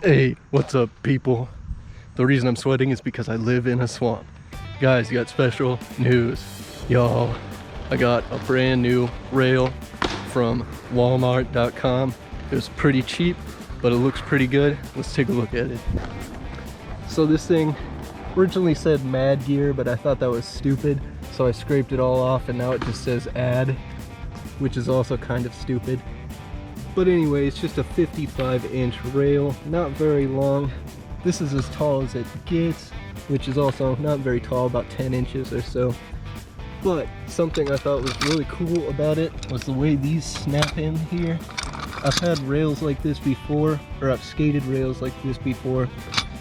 Hey, what's up, people? The reason I'm sweating is because I live in a swamp. Guys, you got special news. Y'all, I got a brand new rail from walmart.com. It was pretty cheap, but it looks pretty good. Let's take a look at it. So this thing originally said Mad Gear, but I thought that was stupid, so I scraped it all off and now it just says Ad, which is also kind of stupid. But anyway, it's just a 55-inch rail, not very long. This is as tall as it gets, which is also not very tall, about 10 inches or so. But something I thought was really cool about it was the way these snap in here. I've had rails like this before, or I've skated rails like this before,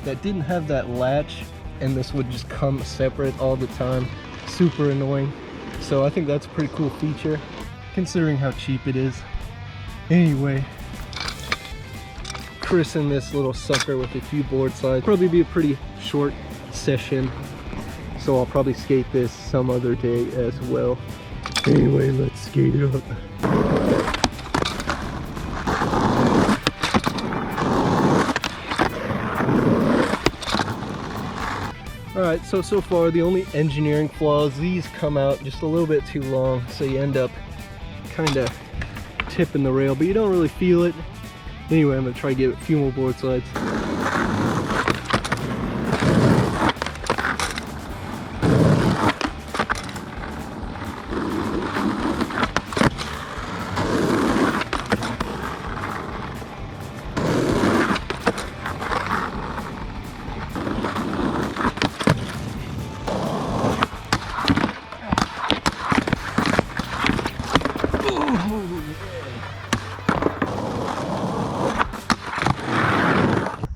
that didn't have that latch, and this would just come separate all the time. Super annoying. So I think that's a pretty cool feature, considering how cheap it is. Anyway, christen this little sucker with a few board slides. Probably be a pretty short session, so I'll probably skate this some other day as well. Anyway, let's skate it up. Alright, so far the only engineering flaws, these come out just a little bit too long, so you end up kind of tipping the rail, but you don't really feel it. Anyway, I'm gonna try to get a few more board slides.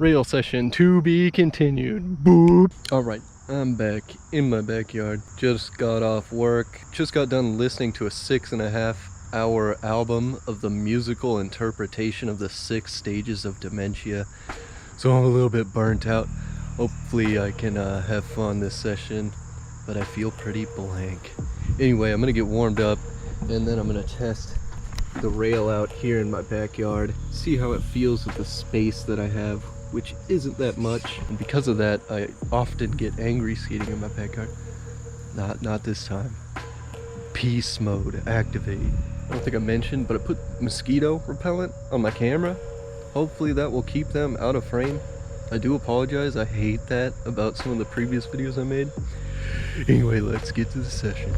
Rail session to be continued. Boop. Alright, I'm back in my backyard. Just got off work. Just got done listening to a 6.5-hour album of the musical interpretation of the 6 stages of dementia. So I'm a little bit burnt out. Hopefully I can have fun this session, but I feel pretty blank. Anyway, I'm gonna get warmed up and then I'm gonna test the rail out here in my backyard. See how it feels with the space that I have, which isn't that much, and because of that I often get angry skating in my backyard. Not this time. Peace mode activate. I don't think I mentioned, but I put mosquito repellent on my camera. Hopefully that will keep them out of frame. I do apologize, I hate that about some of the previous videos I made. Anyway, let's get to the session.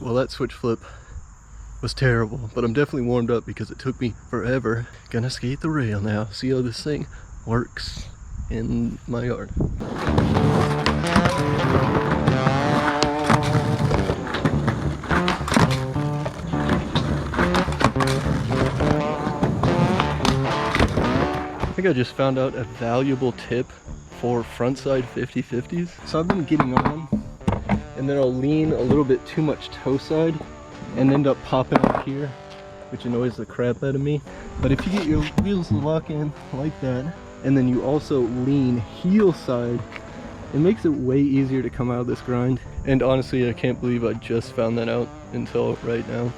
Well, that switch flip was terrible, but I'm definitely warmed up because it took me forever. Gonna skate the rail now, see how this thing works in my yard. I think I just found out a valuable tip for frontside 50/50s. So I've been getting on, and then I'll lean a little bit too much toe side and end up popping up here, which annoys the crap out of me. But if you get your wheels locked in like that, and then you also lean heel side, it makes it way easier to come out of this grind. And honestly, I can't believe I just found that out until right now.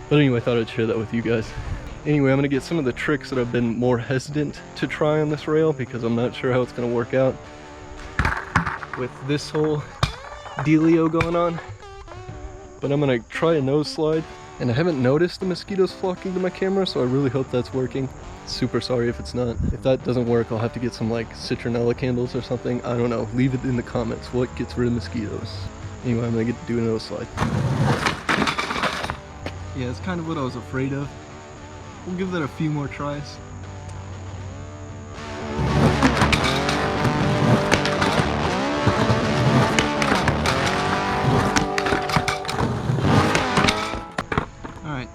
But anyway, I thought I'd share that with you guys. Anyway, I'm gonna get some of the tricks that I've been more hesitant to try on this rail because I'm not sure how it's gonna work out with this whole dealio going on. But I'm gonna try a nose slide, and I haven't noticed the mosquitoes flocking to my camera, so I really hope that's working. Super sorry if it's not. If that doesn't work, I'll have to get some like citronella candles or something. I don't know. Leave it in the comments. What gets rid of mosquitoes? Anyway, I'm gonna get to do a nose slide. Yeah, it's kind of what I was afraid of. We'll give that a few more tries.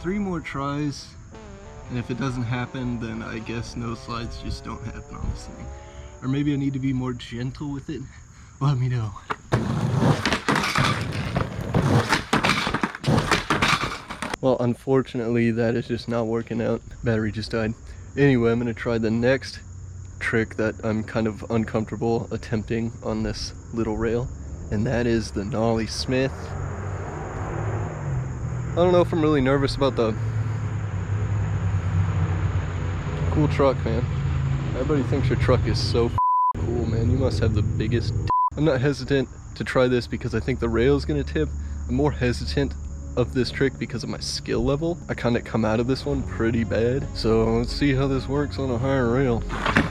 3 more tries, and if it doesn't happen, then I guess no slides just don't happen on this thing. Or maybe I need to be more gentle with it. Let me know. Well, unfortunately, that is just not working out. Battery just died. Anyway, I'm gonna try the next trick that I'm kind of uncomfortable attempting on this little rail, and that is the Nollie Smith. I don't know if I'm really nervous about the cool truck, man. Everybody thinks your truck is so cool, man. You must have the biggest I'm not hesitant to try this because I think the rail is gonna tip. I'm more hesitant of this trick because of my skill level. I kind of come out of this one pretty bad. So let's see how this works on a higher rail. I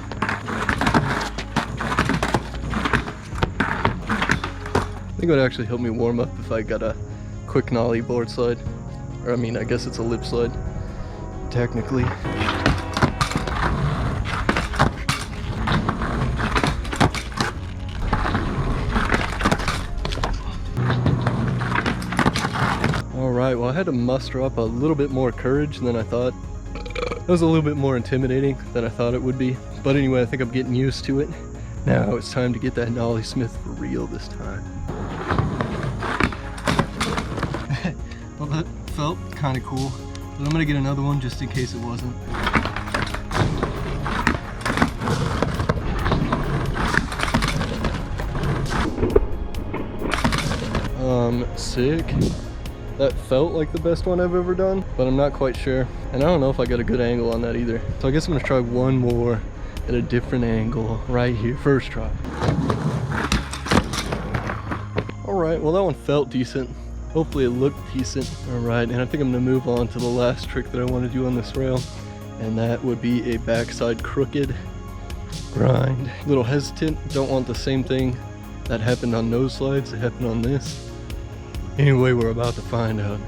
think it would actually help me warm up if I got a quick nollie board slide. Or I mean, I guess it's a lip slide, technically. Alright, well I had to muster up a little bit more courage than I thought. It was a little bit more intimidating than I thought it would be. But anyway, I think I'm getting used to it. Now it's time to get that Nollie Smith for real this time. Well, that felt kind of cool. But I'm going to get another one just in case it wasn't. Sick. That felt like the best one I've ever done, but I'm not quite sure. And I don't know if I got a good angle on that either. So I guess I'm gonna try one more at a different angle right here, first try. All right, well that one felt decent. Hopefully it looked decent. All right, and I think I'm gonna move on to the last trick that I wanna do on this rail. And that would be a backside crooked grind. A little hesitant, don't want the same thing that happened on nose slides that happened on this. Anyway, we're about to find out.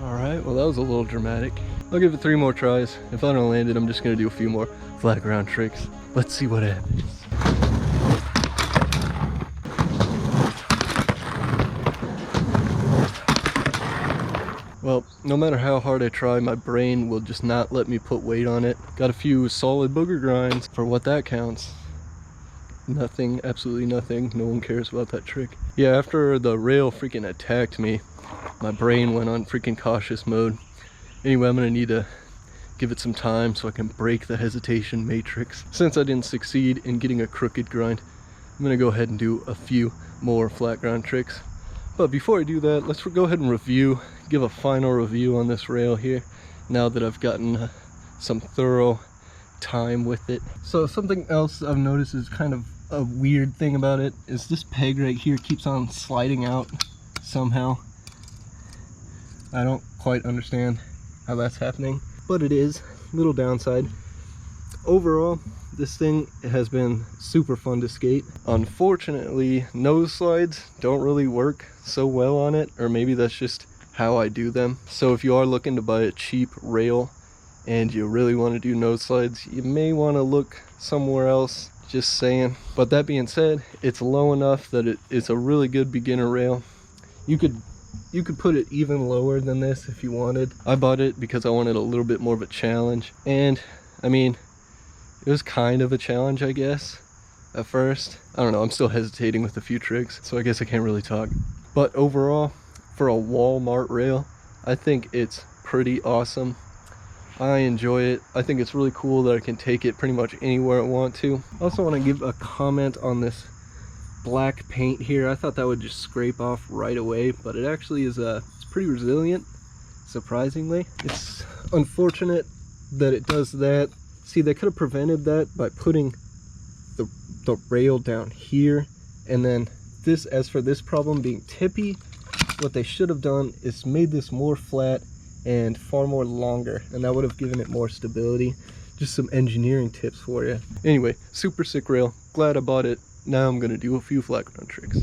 Alright, well that was a little dramatic. I'll give it 3 more tries. If I don't land it, I'm just gonna do a few more flat ground tricks. Let's see what happens. Well, no matter how hard I try, my brain will just not let me put weight on it. Got a few solid booger grinds for what that counts. Nothing, absolutely nothing. No one cares about that trick. Yeah, after the rail freaking attacked me, my brain went on freaking cautious mode. Anyway, I'm gonna need to give it some time so I can break the hesitation matrix. Since I didn't succeed in getting a crooked grind, I'm gonna go ahead and do a few more flat ground tricks. But before I do that, let's go ahead and give a final review on this rail here, now that I've gotten some thorough time with it. So something else I've noticed is kind of a weird thing about it, is this peg right here keeps on sliding out somehow. I don't quite understand how that's happening, but it is. Little downside. Overall, this thing has been super fun to skate. Unfortunately, nose slides don't really work so well on it, or maybe that's just how I do them. So if you are looking to buy a cheap rail and you really want to do nose slides, you may want to look somewhere else, just saying. But that being said, it's low enough that it's a really good beginner rail. You could put it even lower than this if you wanted. I bought it because I wanted a little bit more of a challenge, and I mean, it was kind of a challenge, I guess, at first. I don't know, I'm still hesitating with a few tricks, so I guess I can't really talk. But overall, for a Walmart rail, I think it's pretty awesome. I enjoy it. I think it's really cool that I can take it pretty much anywhere I want to. I also want to give a comment on this black paint here. I thought that would just scrape off right away, but it actually is it's pretty resilient, surprisingly. It's unfortunate that it does that. See, they could have prevented that by putting the rail down here, and then this, as for this problem being tippy, what they should have done is made this more flat and far more longer, and that would have given it more stability. Just some engineering tips for you. Anyway, super sick rail. Glad I bought it. Now I'm gonna do a few flat ground tricks.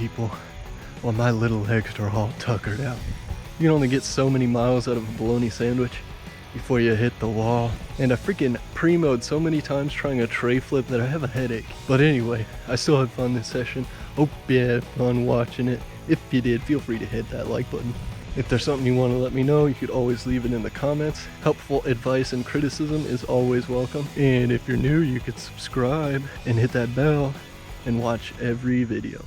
people while my little legs are all tuckered out. You can only get so many miles out of a bologna sandwich before you hit the wall. And I freaking pre-mowed so many times trying a tray flip that I have a headache. But anyway, I still had fun this session. Hope you had fun watching it. If you did, feel free to hit that like button. If there's something you want to let me know, you could always leave it in the comments. Helpful advice and criticism is always welcome. And if you're new, you could subscribe and hit that bell and watch every video.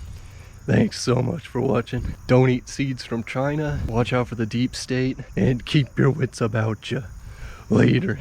Thanks so much for watching. Don't eat seeds from China. Watch out for the deep state and keep your wits about you. Later.